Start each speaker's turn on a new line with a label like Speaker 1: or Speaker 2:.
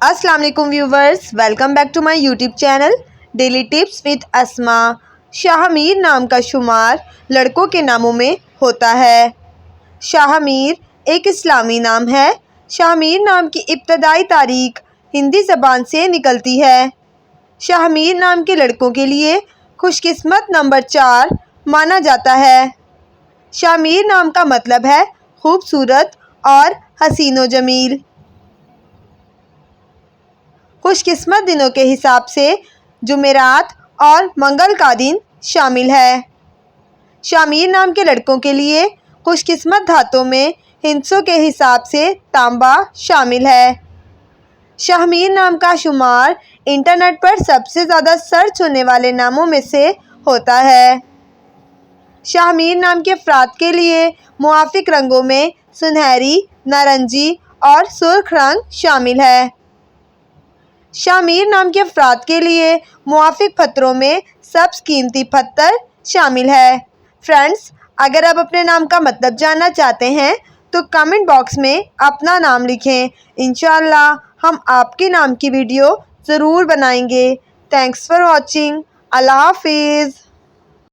Speaker 1: अस्सलाम वालेकुम viewers, welcome back to my YouTube channel daily tips with Asma. Shahmir नाम का शुमार लड़कों के नामों में होता है। शाहमीर एक इस्लामी नाम है। शाहमीर नाम की इब्तदाई तारीख हिंदी ज़बान से निकलती है। शाहमीर नाम के लड़कों के लिए खुशकिस्मत नंबर 4 माना जाता है। शाहमीर नाम का मतलब है खूबसूरत और हसीनो जमील। खुशकिस्मत दिनों के हिसाब से जुमेरात और मंगल का दिन शामिल है। शाहमीर नाम के लड़कों के लिए खुशकिस्मत धातों में हिंसों के हिसाब से तांबा शामिल है। शाहमीर नाम का शुमार इंटरनेट पर सबसे ज़्यादा सर्च होने वाले नामों में से होता है। शाहमीर नाम के अफराद के लिए मुआफिक रंगों में सुनहरी, नारंगी और सुर्ख रंग शामिल है। शाहमीर नाम के अफराद के लिए मुआफिक पत्थरों में सब्ज़ कीमती पत्थर शामिल है। फ्रेंड्स, अगर आप अपने नाम का मतलब जानना चाहते हैं तो कमेंट बॉक्स में अपना नाम लिखें। इंशाअल्लाह हम आपके नाम की वीडियो ज़रूर बनाएंगे। Thanks for watching. अल्लाह हाफिज़।